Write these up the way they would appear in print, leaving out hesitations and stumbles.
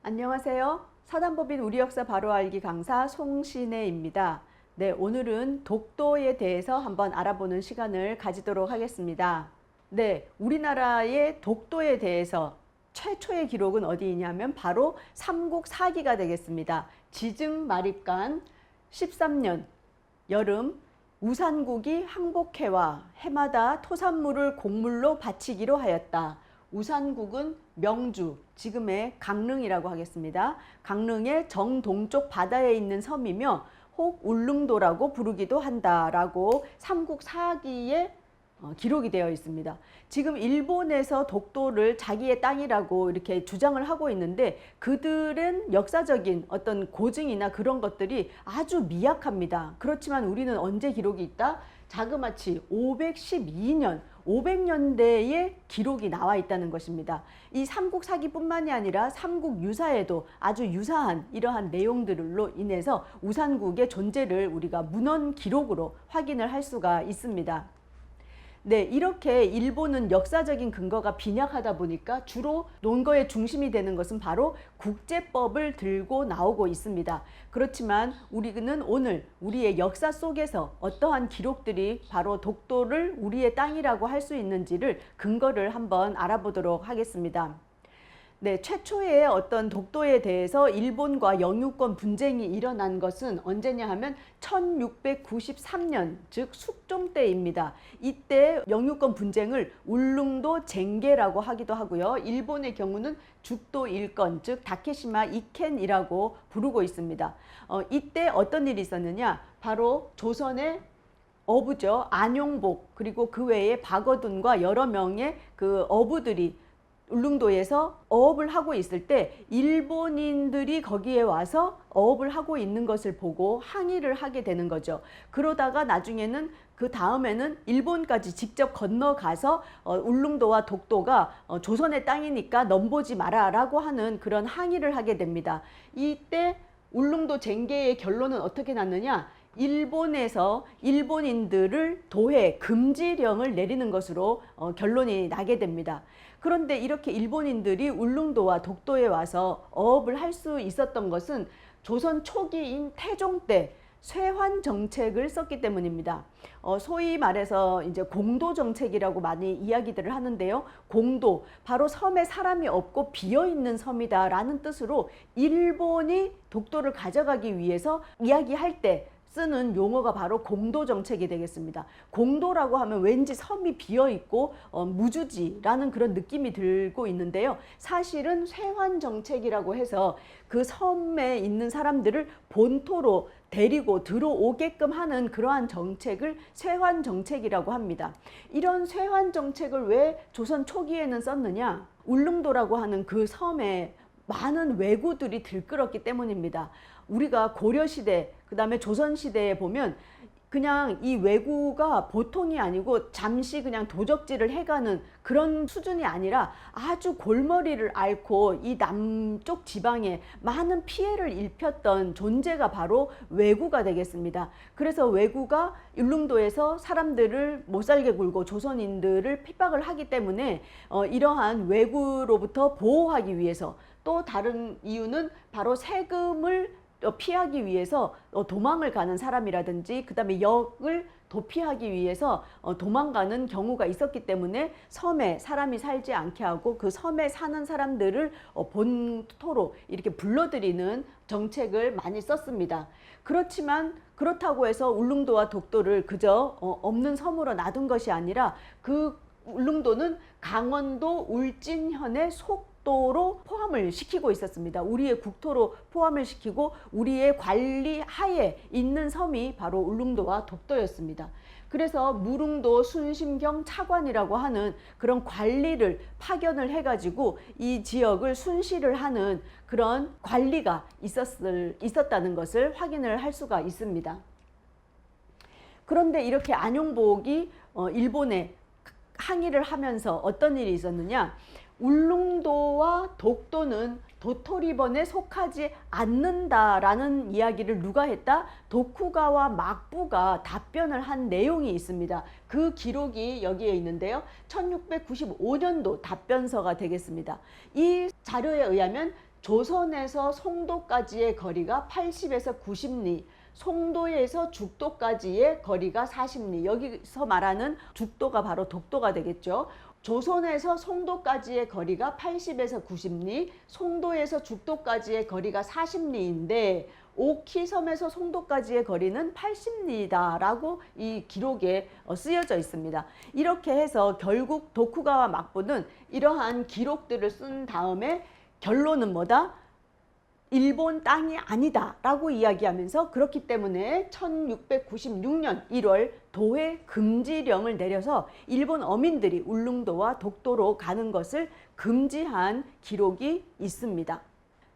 안녕하세요. 사단법인 우리 역사 바로 알기 강사 송신혜입니다. 네, 오늘은 독도에 대해서 한번 알아보는 시간을 가지도록 하겠습니다. 네, 우리나라의 독도에 대해서 최초의 기록은 어디 있냐면 바로 삼국사기가 되겠습니다. 지증 마립간 13년 여름 우산국이 항복해와 해마다 토산물을 곡물로 바치기로 하였다. 우산국은 명주, 지금의 강릉이라고 하겠습니다. 강릉의 정동쪽 바다에 있는 섬이며 혹 울릉도라고 부르기도 한다라고 삼국사기에 기록이 되어 있습니다. 지금 일본에서 독도를 자기의 땅이라고 이렇게 주장을 하고 있는데 그들은 역사적인 어떤 고증이나 그런 것들이 아주 미약합니다. 그렇지만 우리는 언제 기록이 있다? 자그마치 512년, 500년대의 기록이 나와 있다는 것입니다. 이 삼국사기뿐만이 아니라 삼국유사에도 아주 유사한 이러한 내용들로 인해서 우산국의 존재를 우리가 문헌 기록으로 확인을 할 수가 있습니다. 네, 이렇게 일본은 역사적인 근거가 빈약하다 보니까 주로 논거의 중심이 되는 것은 바로 국제법을 들고 나오고 있습니다. 그렇지만 우리는 오늘 우리의 역사 속에서 어떠한 기록들이 바로 독도를 우리의 땅이라고 할 수 있는지를 근거를 한번 알아보도록 하겠습니다. 네, 최초의 어떤 독도에 대해서 일본과 영유권 분쟁이 일어난 것은 언제냐 하면 1693년, 즉 숙종 때입니다. 이때 영유권 분쟁을 울릉도 쟁계라고 하기도 하고요. 일본의 경우는 죽도 일건, 즉 다케시마 이켄이라고 부르고 있습니다. 이때 어떤 일이 있었느냐? 바로 조선의 어부죠. 안용복, 그리고 그 외에 박어둔과 여러 명의 그 어부들이 울릉도에서 어업을 하고 있을 때 일본인들이 거기에 와서 어업을 하고 있는 것을 보고 항의를 하게 되는 거죠. 그러다가 나중에는 그 다음에는 일본까지 직접 건너가서 울릉도와 독도가 조선의 땅이니까 넘보지 마라 라고 하는 그런 항의를 하게 됩니다. 이때 울릉도 쟁계의 결론은 어떻게 났느냐? 일본에서 일본인들을 도해 금지령을 내리는 것으로 결론이 나게 됩니다. 그런데 이렇게 일본인들이 울릉도와 독도에 와서 어업을 할 수 있었던 것은 조선 초기인 태종 때 쇄환 정책을 썼기 때문입니다. 소위 말해서 이제 공도 정책이라고 많이 이야기들을 하는데요. 공도, 바로 섬에 사람이 없고 비어 있는 섬이다라는 뜻으로 일본이 독도를 가져가기 위해서 이야기할 때 쓰는 용어가 바로 공도 정책이 되겠습니다. 공도라고 하면 왠지 섬이 비어 있고 무주지라는 그런 느낌이 들고 있는데요. 사실은 쇄환 정책이라고 해서 그 섬에 있는 사람들을 본토로 데리고 들어오게끔 하는 그러한 정책을 쇄환 정책이라고 합니다. 이런 쇄환 정책을 왜 조선 초기에는 썼느냐? 울릉도라고 하는 그 섬에 많은 왜구들이 들끓었기 때문입니다. 우리가 고려시대, 그 다음에 조선시대에 보면 그냥 이 왜구가 보통이 아니고 잠시 그냥 도적질을 해가는 그런 수준이 아니라 아주 골머리를 앓고 이 남쪽 지방에 많은 피해를 입혔던 존재가 바로 왜구가 되겠습니다. 그래서 왜구가 울릉도에서 사람들을 못살게 굴고 조선인들을 핍박을 하기 때문에 이러한 왜구로부터 보호하기 위해서, 또 다른 이유는 바로 세금을 피하기 위해서 도망을 가는 사람이라든지 그 다음에 역을 도피하기 위해서 도망가는 경우가 있었기 때문에 섬에 사람이 살지 않게 하고 그 섬에 사는 사람들을 본토로 이렇게 불러들이는 정책을 많이 썼습니다. 그렇지만 그렇다고 해서 울릉도와 독도를 그저 없는 섬으로 놔둔 것이 아니라 그 울릉도는 강원도 울진현의 속도로 포함을 시키고 있었습니다. 우리의 국토로 포함을 시키고 우리의 관리 하에 있는 섬이 바로 울릉도와 독도였습니다. 그래서 무릉도 순심경 차관이라고 하는 그런 관리를 파견을 해가지고 이 지역을 순시를 하는 그런 관리가 있었다는 것을 확인을 할 수가 있습니다. 그런데 이렇게 안용복이 일본에 항의를 하면서 어떤 일이 있었느냐? 울릉도와 독도는 도토리번에 속하지 않는다라는 이야기를 누가 했다? 도쿠가와 막부가 답변을 한 내용이 있습니다. 그 기록이 여기에 있는데요. 1695년도 답변서가 되겠습니다. 이 자료에 의하면 조선에서 송도까지의 거리가 80에서 90리, 송도에서 죽도까지의 거리가 40리. 여기서 말하는 죽도가 바로 독도가 되겠죠. 조선에서 송도까지의 거리가 80에서 90리, 송도에서 죽도까지의 거리가 40리인데 오키섬에서 송도까지의 거리는 80리다라고 이 기록에 쓰여져 있습니다. 이렇게 해서 결국 도쿠가와 막부는 이러한 기록들을 쓴 다음에 결론은 뭐다? 일본 땅이 아니다 라고 이야기하면서, 그렇기 때문에 1696년 1월 도해 금지령을 내려서 일본 어민들이 울릉도와 독도로 가는 것을 금지한 기록이 있습니다.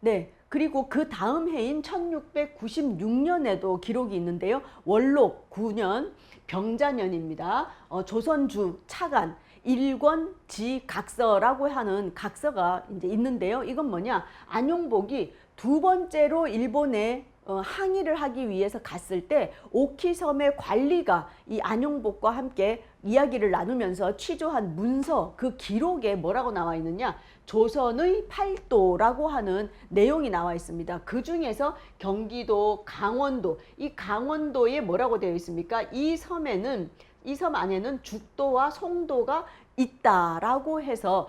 네, 그리고 그 다음 해인 1696년에도 기록이 있는데요. 원록 9년 병자년입니다. 조선주 차관 일권지각서라고 하는 각서가 이제 있는데요. 이건 뭐냐? 안용복이 두 번째로 일본에 항의를 하기 위해서 갔을 때 오키섬의 관리가 이 안용복과 함께 이야기를 나누면서 취조한 문서, 그 기록에 뭐라고 나와 있느냐? 조선의 팔도라고 하는 내용이 나와 있습니다. 그 중에서 경기도, 강원도, 이 강원도에 뭐라고 되어 있습니까? 이 섬 안에는 죽도와 송도가 있다라고 해서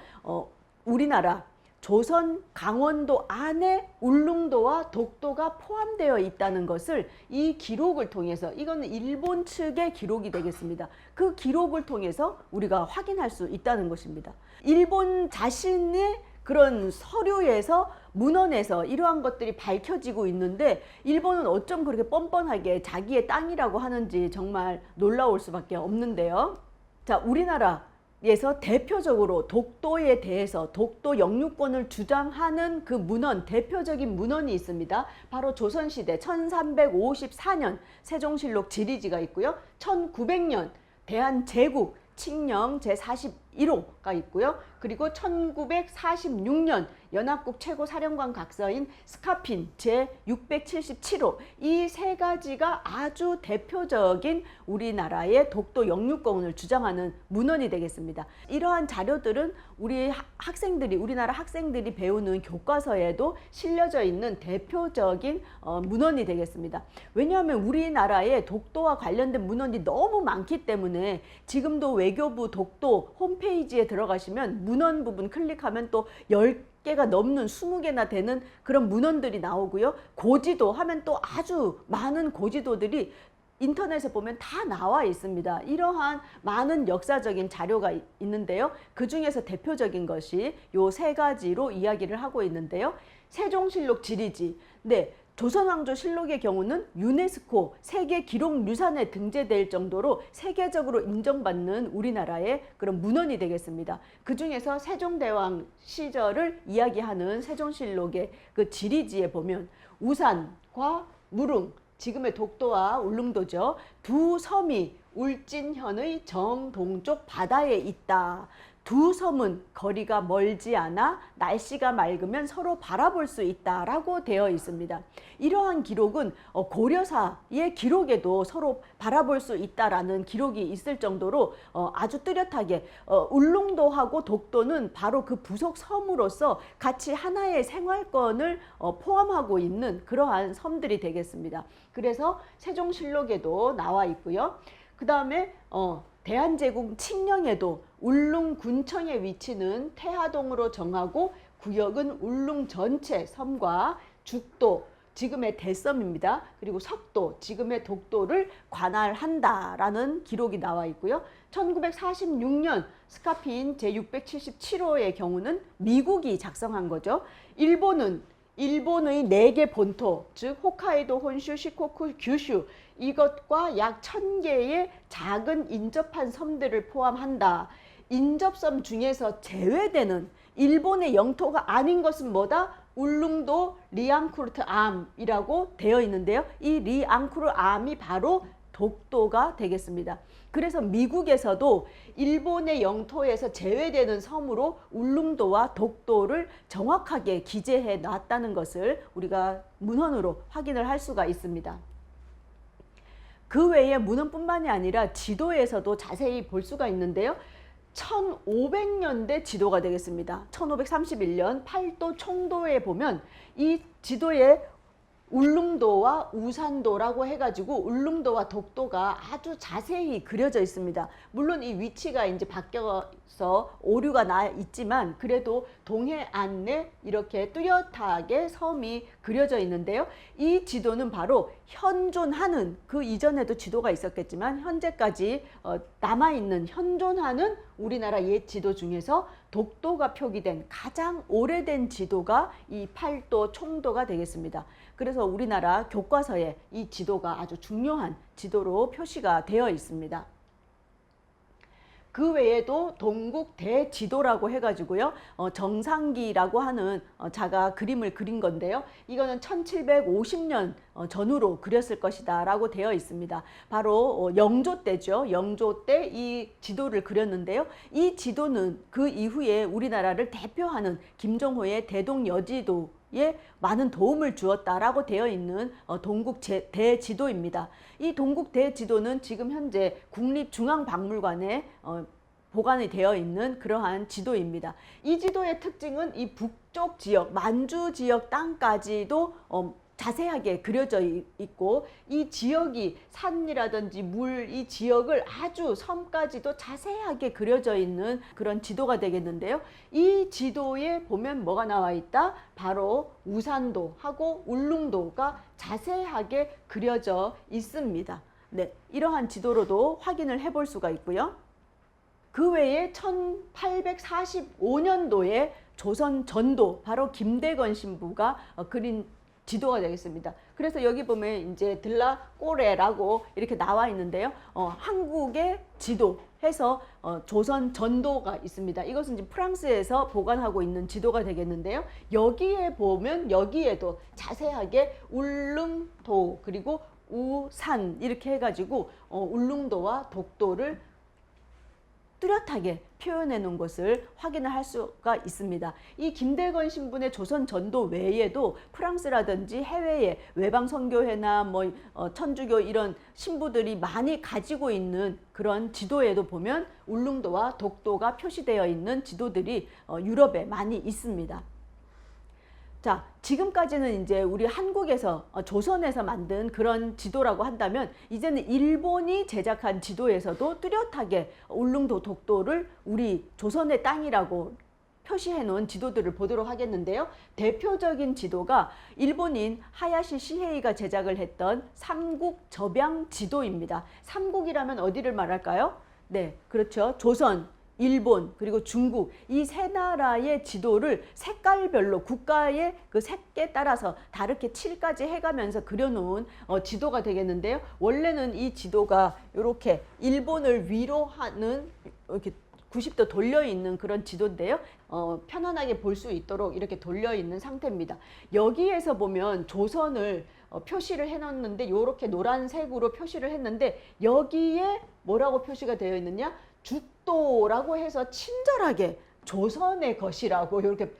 우리나라 조선 강원도 안에 울릉도와 독도가 포함되어 있다는 것을 이 기록을 통해서, 이거는 일본 측의 기록이 되겠습니다. 그 기록을 통해서 우리가 확인할 수 있다는 것입니다. 일본 자신의 그런 서류에서, 문헌에서 이러한 것들이 밝혀지고 있는데 일본은 어쩜 그렇게 뻔뻔하게 자기의 땅이라고 하는지 정말 놀라울 수밖에 없는데요. 자, 우리나라에서 대표적으로 독도에 대해서 독도 영유권을 주장하는 그 문헌, 대표적인 문헌이 있습니다. 바로 조선시대 1354년 세종실록 지리지가 있고요. 1900년 대한제국 칙령 제41호가 있고요. 그리고 1946년 연합국 최고사령관 각서인 스카핀 제677호, 이 세 가지가 아주 대표적인 우리나라의 독도 영유권을 주장하는 문헌이 되겠습니다. 이러한 자료들은 우리나라 학생들이 배우는 교과서에도 실려져 있는 대표적인 문헌이 되겠습니다. 왜냐하면 우리나라에 독도와 관련된 문헌이 너무 많기 때문에 지금도 외교부 독도 홈페이지에 들어가시면 문헌 부분 클릭하면 또 10개가 넘는 20개나 되는 그런 문헌들이 나오고요. 고지도 하면 또 아주 많은 고지도들이 인터넷에 보면 다 나와 있습니다. 이러한 많은 역사적인 자료가 있는데요. 그 중에서 대표적인 것이 요 세 가지로 이야기를 하고 있는데요. 세종실록 지리지. 네. 조선왕조실록의 경우는 유네스코 세계기록유산에 등재될 정도로 세계적으로 인정받는 우리나라의 그런 문헌이 되겠습니다. 그 중에서 세종대왕 시절을 이야기하는 세종실록의 그 지리지에 보면 우산과 무릉, 지금의 독도와 울릉도죠. 두 섬이 울진현의 정동쪽 바다에 있다. 두 섬은 거리가 멀지 않아 날씨가 맑으면 서로 바라볼 수 있다라고 되어 있습니다. 이러한 기록은 고려사의 기록에도 서로 바라볼 수 있다라는 기록이 있을 정도로 아주 뚜렷하게 울릉도하고 독도는 바로 그 부속 섬으로서 같이 하나의 생활권을 포함하고 있는 그러한 섬들이 되겠습니다. 그래서 세종실록에도 나와 있고요. 그 다음에 대한제국 칙령에도 울릉군청의 위치는 태하동으로 정하고 구역은 울릉 전체 섬과 죽도, 지금의 대섬입니다. 그리고 석도, 지금의 독도를 관할한다라는 기록이 나와 있고요. 1946년 스카핀 제677호의 경우는 미국이 작성한 거죠. 일본의 4개 본토, 즉 홋카이도, 혼슈, 시코쿠, 규슈, 이것과 약 1000개의 작은 인접한 섬들을 포함한다. 인접섬 중에서 제외되는 일본의 영토가 아닌 것은 뭐다? 울릉도 리앙쿠르트 암이라고 되어 있는데요. 이 리앙쿠르 암이 바로 독도가 되겠습니다. 그래서 미국에서도 일본의 영토에서 제외되는 섬으로 울릉도와 독도를 정확하게 기재해 놨다는 것을 우리가 문헌으로 확인을 할 수가 있습니다. 그 외에 문헌뿐만이 아니라 지도에서도 자세히 볼 수가 있는데요. 1500년대 지도가 되겠습니다. 1531년 팔도 총도에 보면 이 지도에 울릉도와 우산도라고 해가지고 울릉도와 독도가 아주 자세히 그려져 있습니다. 물론 이 위치가 이제 바뀌어서 오류가 나 있지만 그래도 동해안에 이렇게 뚜렷하게 섬이 그려져 있는데요. 이 지도는 바로 현존하는, 그 이전에도 지도가 있었겠지만 현재까지 남아있는, 현존하는 우리나라 옛 지도 중에서 독도가 표기된 가장 오래된 지도가 이 팔도 총도가 되겠습니다. 그래서 우리나라 교과서에 이 지도가 아주 중요한 지도로 표시가 되어 있습니다. 그 외에도 동국 대지도라고 해가지고요, 정상기라고 하는 자가 그림을 그린 건데요. 이거는 1750년 전후로 그렸을 것이다 라고 되어 있습니다. 바로 영조 때죠. 영조 때 이 지도를 그렸는데요. 이 지도는 그 이후에 우리나라를 대표하는 김정호의 대동여지도에 많은 도움을 주었다라고 되어 있는 동국 대지도입니다. 이 동국 대지도는 지금 현재 국립중앙박물관에 보관이 되어 있는 그러한 지도입니다. 이 지도의 특징은 이 북쪽 지역, 만주 지역 땅까지도 자세하게 그려져 있고, 이 지역이 산이라든지 물, 이 지역을 아주 섬까지도 자세하게 그려져 있는 그런 지도가 되겠는데요. 이 지도에 보면 뭐가 나와 있다? 바로 우산도하고 울릉도가 자세하게 그려져 있습니다. 네, 이러한 지도로도 확인을 해볼 수가 있고요. 그 외에 1845년도에 조선 전도, 바로 김대건 신부가 그린 지도가 되겠습니다. 그래서 여기 보면 이제 들라꼬레라고 이렇게 나와 있는데요. 한국의 지도 해서 조선 전도가 있습니다. 이것은 이제 프랑스에서 보관하고 있는 지도가 되겠는데요. 여기에 보면 여기에도 자세하게 울릉도 그리고 우산 이렇게 해가지고 울릉도와 독도를 뚜렷하게 표현해 놓은 것을 확인을 할 수가 있습니다. 이 김대건 신분의 조선 전도 외에도 프랑스라든지 해외의 외방 선교회나 천주교 이런 신부들이 많이 가지고 있는 그런 지도에도 보면 울릉도와 독도가 표시되어 있는 지도들이 유럽에 많이 있습니다. 자, 지금까지는 이제 우리 한국에서 조선에서 만든 그런 지도라고 한다면, 이제는 일본이 제작한 지도에서도 뚜렷하게 울릉도 독도를 우리 조선의 땅이라고 표시해 놓은 지도들을 보도록 하겠는데요. 대표적인 지도가 일본인 하야시 시헤이가 제작을 했던 삼국 접양 지도입니다. 삼국이라면 어디를 말할까요? 네, 그렇죠. 조선, 일본, 그리고 중국, 이 세 나라의 지도를 색깔별로 국가의 그 색에 따라서 다르게 칠까지 해가면서 그려놓은 지도가 되겠는데요. 원래는 이 지도가 이렇게 일본을 위로 하는, 이렇게 90도 돌려 있는 그런 지도인데요. 편안하게 볼 수 있도록 이렇게 돌려 있는 상태입니다. 여기에서 보면 조선을 표시를 해놨는데, 이렇게 노란색으로 표시를 했는데, 여기에 뭐라고 표시가 되어 있느냐? 죽도라고 해서 친절하게 조선의 것이라고 이렇게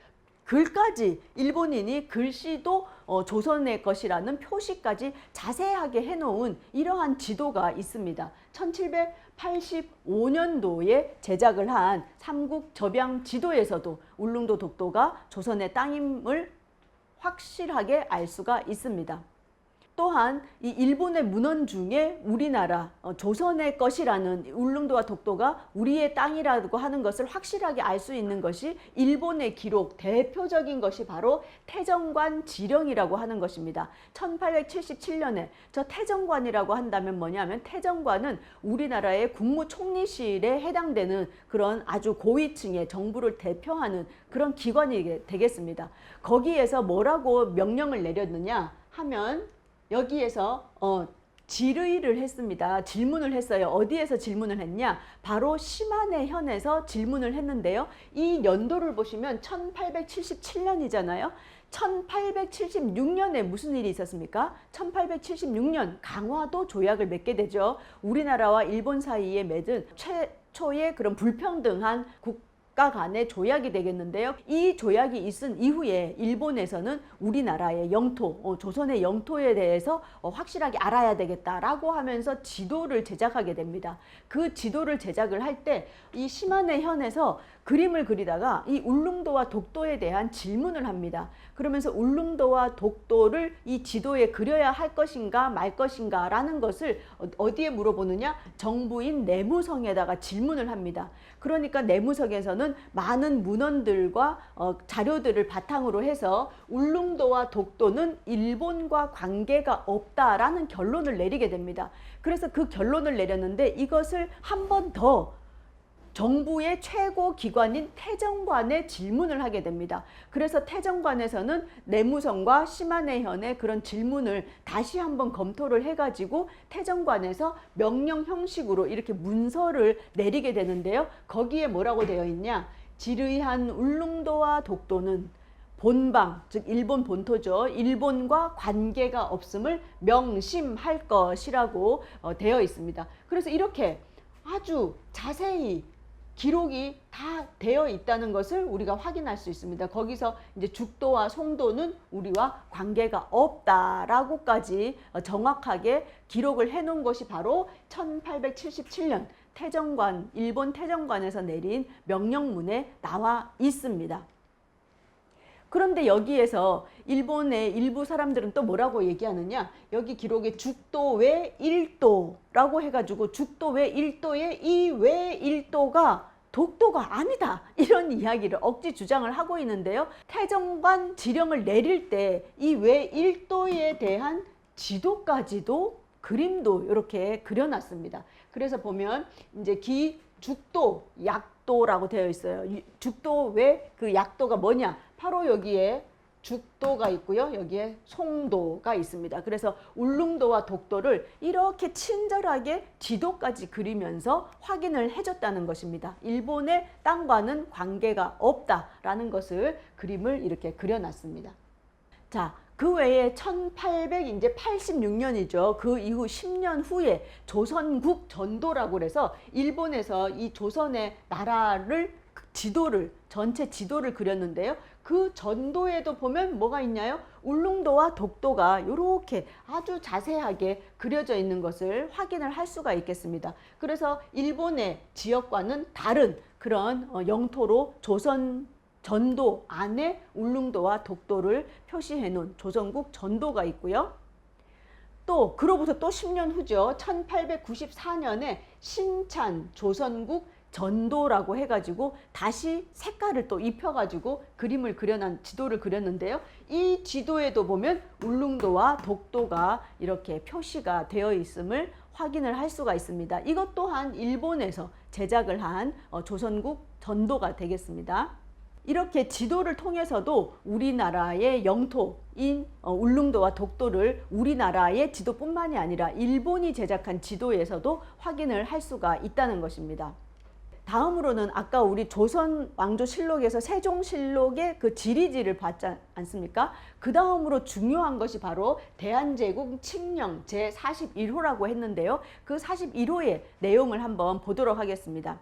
글까지, 일본인이 글씨도 조선의 것이라는 표시까지 자세하게 해놓은 이러한 지도가 있습니다. 1785년도에 제작을 한 삼국 접양 지도에서도 울릉도 독도가 조선의 땅임을 확실하게 알 수가 있습니다. 또한 이 일본의 문헌 중에 우리나라 조선의 것이라는 울릉도와 독도가 우리의 땅이라고 하는 것을 확실하게 알 수 있는 것이 일본의 기록, 대표적인 것이 바로 태정관 지령이라고 하는 것입니다. 1877년에 저 태정관이라고 한다면 뭐냐면, 태정관은 우리나라의 국무총리실에 해당되는 그런 아주 고위층의 정부를 대표하는 그런 기관이 되겠습니다. 거기에서 뭐라고 명령을 내렸느냐 하면, 여기에서 질의를 했습니다. 질문을 했어요. 어디에서 질문을 했냐? 바로 심한해현에서 질문을 했는데요. 이 연도를 보시면 1877년이잖아요. 1876년에 무슨 일이 있었습니까? 1876년 강화도 조약을 맺게 되죠. 우리나라와 일본 사이에 맺은 최초의 그런 불평등한 국가 국가 간의 조약이 되겠는데요. 이 조약이 있은 이후에 일본에서는 우리나라의 영토, 조선의 영토에 대해서 확실하게 알아야 되겠다라고 하면서 지도를 제작하게 됩니다. 그 지도를 제작을 할 때 이 시마네 현에서 그림을 그리다가 이 울릉도와 독도에 대한 질문을 합니다. 그러면서 울릉도와 독도를 이 지도에 그려야 할 것인가 말 것인가 라는 것을 어디에 물어보느냐? 정부인 내무성에다가 질문을 합니다. 그러니까 내무성에서는 많은 문헌들과 자료들을 바탕으로 해서 울릉도와 독도는 일본과 관계가 없다라는 결론을 내리게 됩니다. 그래서 그 결론을 내렸는데 이것을 한 번 더 정부의 최고 기관인 태정관에 질문을 하게 됩니다. 그래서 태정관에서는 내무성과 시마네현의 그런 질문을 다시 한번 검토를 해가지고 태정관에서 명령 형식으로 이렇게 문서를 내리게 되는데요. 거기에 뭐라고 되어 있냐? 지르이한 울릉도와 독도는 본방, 즉 일본 본토죠. 일본과 관계가 없음을 명심할 것이라고 되어 있습니다. 그래서 이렇게 아주 자세히 기록이 다 되어 있다는 것을 우리가 확인할 수 있습니다. 거기서 이제 죽도와 송도는 우리와 관계가 없다라고까지 정확하게 기록을 해 놓은 것이 바로 1877년 태정관, 일본 태정관에서 내린 명령문에 나와 있습니다. 그런데 여기에서 일본의 일부 사람들은 또 뭐라고 얘기하느냐? 여기 기록에 죽도 외 1도라고 해가지고 죽도 외 1도에 이 외 1도가 독도가 아니다, 이런 이야기를 억지 주장을 하고 있는데요. 태정관 지령을 내릴 때 이 외 1도에 대한 지도까지도 그림도 이렇게 그려놨습니다. 그래서 보면 이제 죽도, 약도라고 되어 있어요. 죽도 외 그 약도가 뭐냐? 바로 여기에 죽도가 있고요. 여기에 송도가 있습니다. 그래서 울릉도와 독도를 이렇게 친절하게 지도까지 그리면서 확인을 해줬다는 것입니다. 일본의 땅과는 관계가 없다라는 것을 그림을 이렇게 그려놨습니다. 자, 그 외에 1886년이죠. 그 이후 10년 후에 조선국 전도라고 그래서 일본에서 이 조선의 나라를 전체 지도를 그렸는데요. 그 전도에도 보면 뭐가 있냐요? 울릉도와 독도가 이렇게 아주 자세하게 그려져 있는 것을 확인을 할 수가 있겠습니다. 그래서 일본의 지역과는 다른 그런 영토로 조선 전도 안에 울릉도와 독도를 표시해 놓은 조선국 전도가 있고요. 또 그로부터 또 10년 후죠. 1894년에 신찬 조선국 전도라고 해가지고 다시 색깔을 또 입혀가지고 그림을 지도를 그렸는데요. 이 지도에도 보면 울릉도와 독도가 이렇게 표시가 되어 있음을 확인을 할 수가 있습니다. 이것 또한 일본에서 제작을 한 조선국 전도가 되겠습니다. 이렇게 지도를 통해서도 우리나라의 영토인 울릉도와 독도를 우리나라의 지도뿐만이 아니라 일본이 제작한 지도에서도 확인을 할 수가 있다는 것입니다. 다음으로는 아까 우리 조선왕조실록에서 세종실록의 그 지리지를 봤지 않습니까? 그 다음으로 중요한 것이 바로 대한제국 칙령 제41호라고 했는데요. 그 41호의 내용을 한번 보도록 하겠습니다.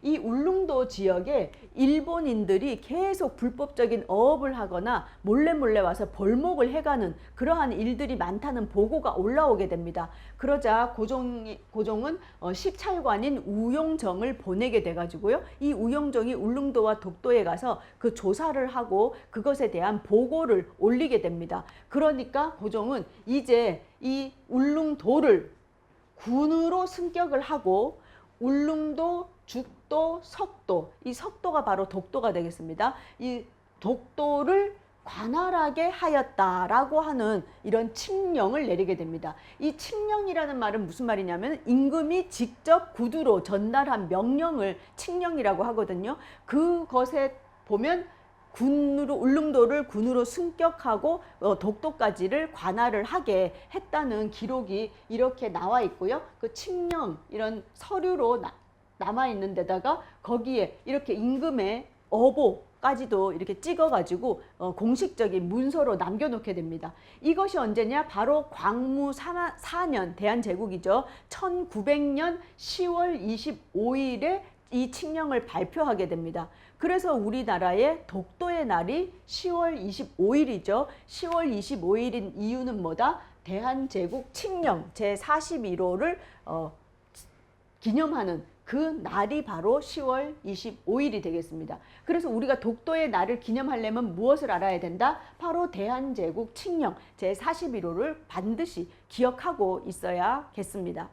이 울릉도 지역에 일본인들이 계속 불법적인 어업을 하거나 몰래 와서 벌목을 해가는 그러한 일들이 많다는 보고가 올라오게 됩니다. 그러자 고종은 식찰관인 우용정을 보내게 돼가지고요. 이 우용정이 울릉도와 독도에 가서 그 조사를 하고 그것에 대한 보고를 올리게 됩니다. 그러니까 고종은 이제 이 울릉도를 군으로 승격을 하고 울릉도, 죽도, 석도, 이 석도가 바로 독도가 되겠습니다. 이 독도를 관할하게 하였다라고 하는 이런 칙령을 내리게 됩니다. 이 칙령이라는 말은 무슨 말이냐면 임금이 직접 구두로 전달한 명령을 칙령이라고 하거든요. 그것에 보면 울릉도를 군으로 승격하고 독도까지를 관할을 하게 했다는 기록이 이렇게 나와 있고요. 그 칙령 이런 서류로 남아 있는 데다가 거기에 이렇게 임금의 어보까지도 이렇게 찍어가지고 공식적인 문서로 남겨놓게 됩니다. 이것이 언제냐? 바로 광무 4년 대한제국이죠. 1900년 10월 25일에 이 칙령을 발표하게 됩니다. 그래서 우리나라의 독도의 날이 10월 25일이죠. 10월 25일인 이유는 뭐다? 대한제국 칙령 제41호를 기념하는 그 날이 바로 10월 25일이 되겠습니다. 그래서 우리가 독도의 날을 기념하려면 무엇을 알아야 된다? 바로 대한제국 칙령 제41호를 반드시 기억하고 있어야겠습니다.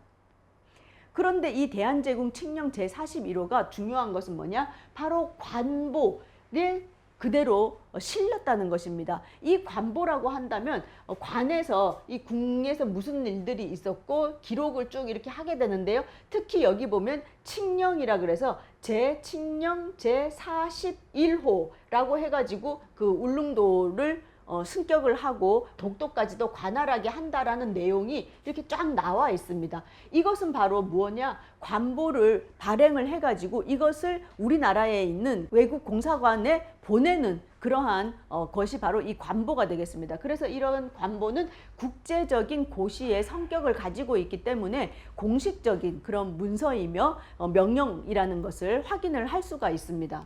그런데 이 대한제국 칙령 제41호가 중요한 것은 뭐냐? 바로 관보를 그대로 실렸다는 것입니다. 이 관보라고 한다면 관에서 이 궁에서 무슨 일들이 있었고 기록을 쭉 이렇게 하게 되는데요. 특히 여기 보면 칙령이라 그래서 제7령 제41호라고 해가지고 그 울릉도를 승격을 하고 독도까지도 관할하게 한다라는 내용이 이렇게 쫙 나와 있습니다. 이것은 바로 무엇냐? 관보를 발행을 해가지고 이것을 우리나라에 있는 외국 공사관에 보내는 그러한 것이 바로 이 관보가 되겠습니다. 그래서 이런 관보는 국제적인 고시의 성격을 가지고 있기 때문에 공식적인 그런 문서이며 명령이라는 것을 확인을 할 수가 있습니다.